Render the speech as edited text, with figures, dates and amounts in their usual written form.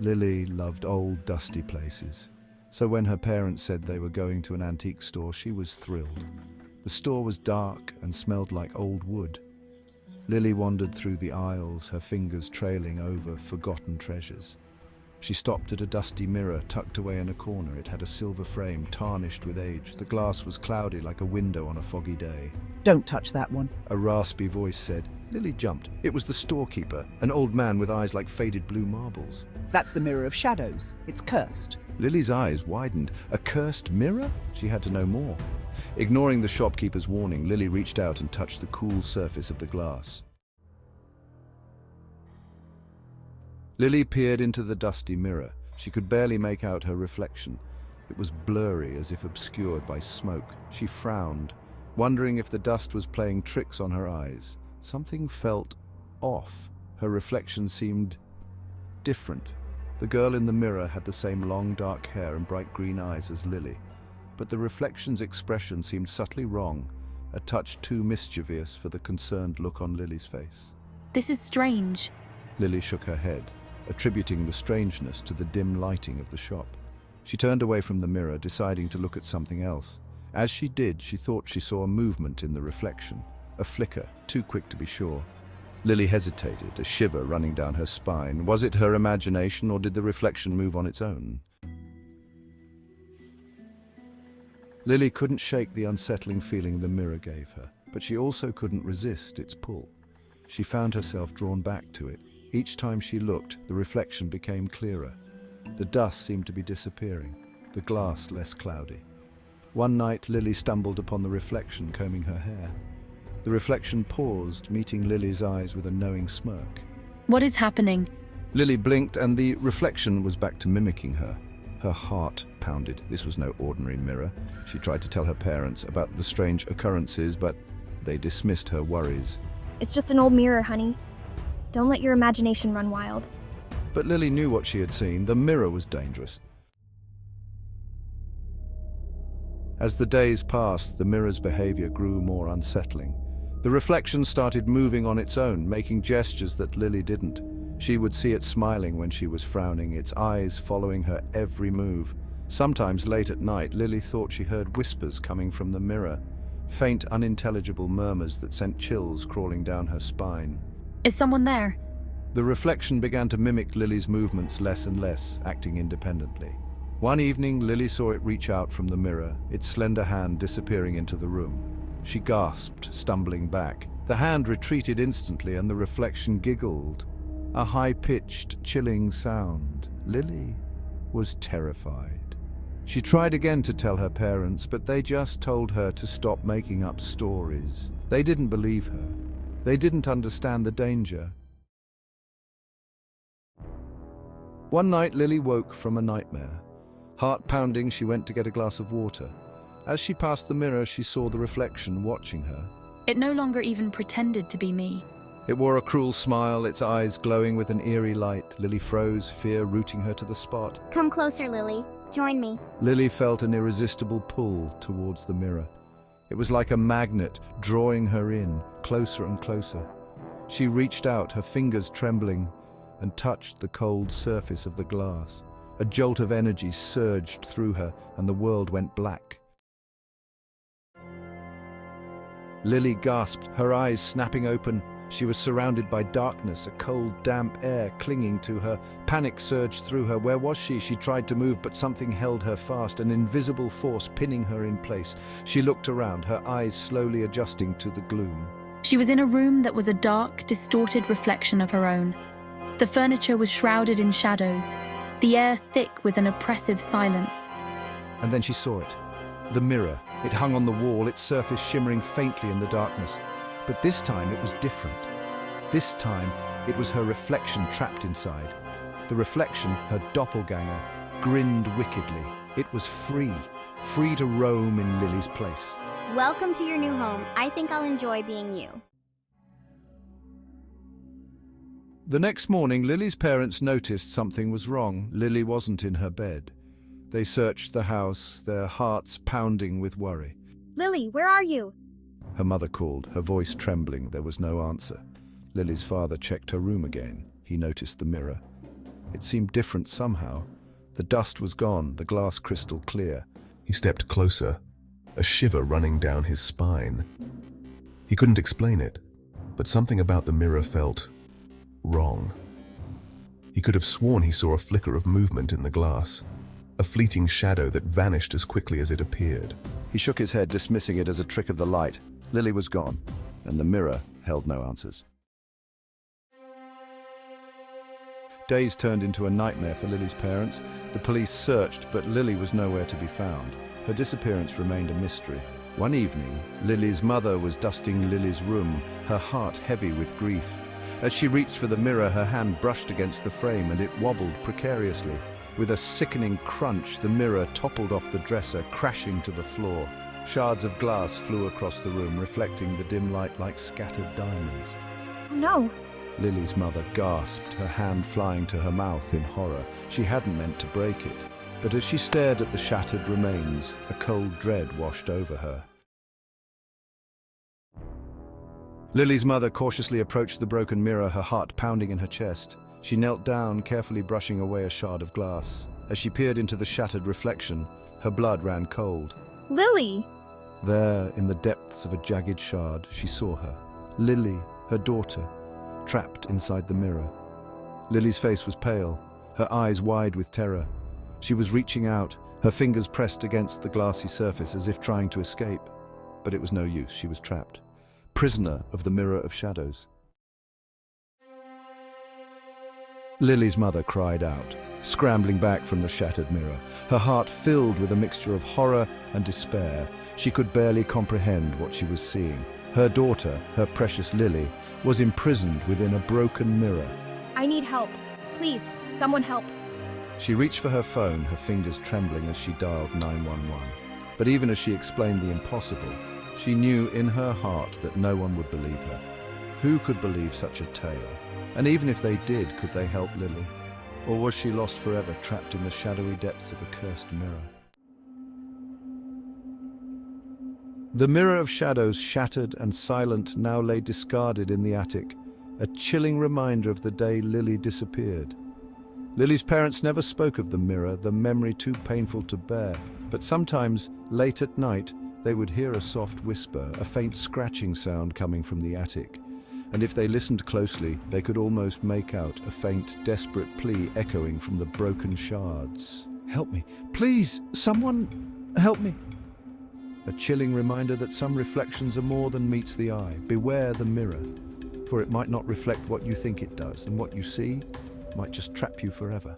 Lily loved old, dusty places. So when her parents said they were going to an antique store, she was thrilled. The store was dark and smelled like old wood. Lily wandered through the aisles, her fingers trailing over forgotten treasures. She stopped at a dusty mirror tucked away in a corner. It had a silver frame, tarnished with age. The glass was cloudy like a window on a foggy day. Don't touch that one. A raspy voice said. Lily jumped. It was the storekeeper, an old man with eyes like faded blue marbles. That's the mirror of shadows. It's cursed. Lily's eyes widened. A cursed mirror? She had to know more. Ignoring the shopkeeper's warning, Lily reached out and touched the cool surface of the glass. Lily peered into the dusty mirror. She could barely make out her reflection. It was blurry, as if obscured by smoke. She frowned, wondering if the dust was playing tricks on her eyes. Something felt off. Her reflection seemed different. The girl in the mirror had the same long, dark hair and bright green eyes as Lily. But the reflection's expression seemed subtly wrong, a touch too mischievous for the concerned look on Lily's face. This is strange. Lily shook her head, attributing the strangeness to the dim lighting of the shop. She turned away from the mirror, deciding to look at something else. As she did, she thought she saw a movement in the reflection, a flicker, too quick to be sure. Lily hesitated, a shiver running down her spine. Was it her imagination, or did the reflection move on its own? Lily couldn't shake the unsettling feeling the mirror gave her, but she also couldn't resist its pull. She found herself drawn back to it. Each time she looked, the reflection became clearer. The dust seemed to be disappearing, the glass less cloudy. One night, Lily stumbled upon the reflection combing her hair. The reflection paused, meeting Lily's eyes with a knowing smirk. What is happening? Lily blinked, and the reflection was back to mimicking her. Her heart pounded. This was no ordinary mirror. She tried to tell her parents about the strange occurrences, but they dismissed her worries. It's just an old mirror, honey. Don't let your imagination run wild. But Lily knew what she had seen. The mirror was dangerous. As the days passed, the mirror's behavior grew more unsettling. The reflection started moving on its own, making gestures that Lily didn't. She would see it smiling when she was frowning, its eyes following her every move. Sometimes late at night, Lily thought she heard whispers coming from the mirror, faint, unintelligible murmurs that sent chills crawling down her spine. Is someone there? The reflection began to mimic Lily's movements less and less, acting independently. One evening, Lily saw it reach out from the mirror, its slender hand disappearing into the room. She gasped, stumbling back. The hand retreated instantly, and the reflection giggled. A high-pitched, chilling sound. Lily was terrified. She tried again to tell her parents, but they just told her to stop making up stories. They didn't believe her. They didn't understand the danger. One night, Lily woke from a nightmare. Heart pounding, she went to get a glass of water. As she passed the mirror, she saw the reflection watching her. It no longer even pretended to be me. It wore a cruel smile, its eyes glowing with an eerie light. Lily froze, fear rooting her to the spot. Come closer, Lily. Join me. Lily felt an irresistible pull towards the mirror. It was like a magnet, drawing her in, closer and closer. She reached out, her fingers trembling, and touched the cold surface of the glass. A jolt of energy surged through her, and the world went black. Lily gasped, her eyes snapping open. She was surrounded by darkness, a cold, damp air clinging to her. Panic surged through her. Where was she? She tried to move, but something held her fast, an invisible force pinning her in place. She looked around, her eyes slowly adjusting to the gloom. She was in a room that was a dark, distorted reflection of her own. The furniture was shrouded in shadows, the air thick with an oppressive silence. And then she saw it. The mirror. It hung on the wall, its surface shimmering faintly in the darkness. But this time it was different. This time it was her reflection trapped inside. The reflection, her doppelganger, grinned wickedly. It was free to roam in Lily's place. Welcome to your new home. I think I'll enjoy being you. The next morning, Lily's parents noticed something was wrong. Lily wasn't in her bed. They searched the house, their hearts pounding with worry. Lily, where are you? Her mother called, her voice trembling. There was no answer. Lily's father checked her room again. He noticed the mirror. It seemed different somehow. The dust was gone, the glass crystal clear. He stepped closer, a shiver running down his spine. He couldn't explain it, but something about the mirror felt wrong. He could have sworn he saw a flicker of movement in the glass, a fleeting shadow that vanished as quickly as it appeared. He shook his head, dismissing it as a trick of the light. Lily was gone, and the mirror held no answers. Days turned into a nightmare for Lily's parents. The police searched, but Lily was nowhere to be found. Her disappearance remained a mystery. One evening, Lily's mother was dusting Lily's room, her heart heavy with grief. As she reached for the mirror, her hand brushed against the frame and it wobbled precariously. With a sickening crunch, the mirror toppled off the dresser, crashing to the floor. Shards of glass flew across the room, reflecting the dim light like scattered diamonds. Oh no! Lily's mother gasped, her hand flying to her mouth in horror. She hadn't meant to break it, but as she stared at the shattered remains, a cold dread washed over her. Lily's mother cautiously approached the broken mirror, her heart pounding in her chest. She knelt down, carefully brushing away a shard of glass. As she peered into the shattered reflection, her blood ran cold. Lily! There, in the depths of a jagged shard, she saw her. Lily, her daughter, trapped inside the mirror. Lily's face was pale, her eyes wide with terror. She was reaching out, her fingers pressed against the glassy surface as if trying to escape. But it was no use, she was trapped. Prisoner of the mirror of shadows. Lily's mother cried out, scrambling back from the shattered mirror, her heart filled with a mixture of horror and despair. She could barely comprehend what she was seeing. Her daughter, her precious Lily, was imprisoned within a broken mirror. I need help. Please, someone help. She reached for her phone, her fingers trembling as she dialed 911. But even as she explained the impossible, she knew in her heart that no one would believe her. Who could believe such a tale? And even if they did, could they help Lily? Or was she lost forever, trapped in the shadowy depths of a cursed mirror? The mirror of shadows, shattered and silent, now lay discarded in the attic, a chilling reminder of the day Lily disappeared. Lily's parents never spoke of the mirror, the memory too painful to bear, but sometimes, late at night, they would hear a soft whisper, a faint scratching sound coming from the attic. And if they listened closely, they could almost make out a faint, desperate plea echoing from the broken shards. "Help me! Please! Someone help me!" A chilling reminder that some reflections are more than meets the eye. Beware the mirror, for it might not reflect what you think it does, and what you see might just trap you forever.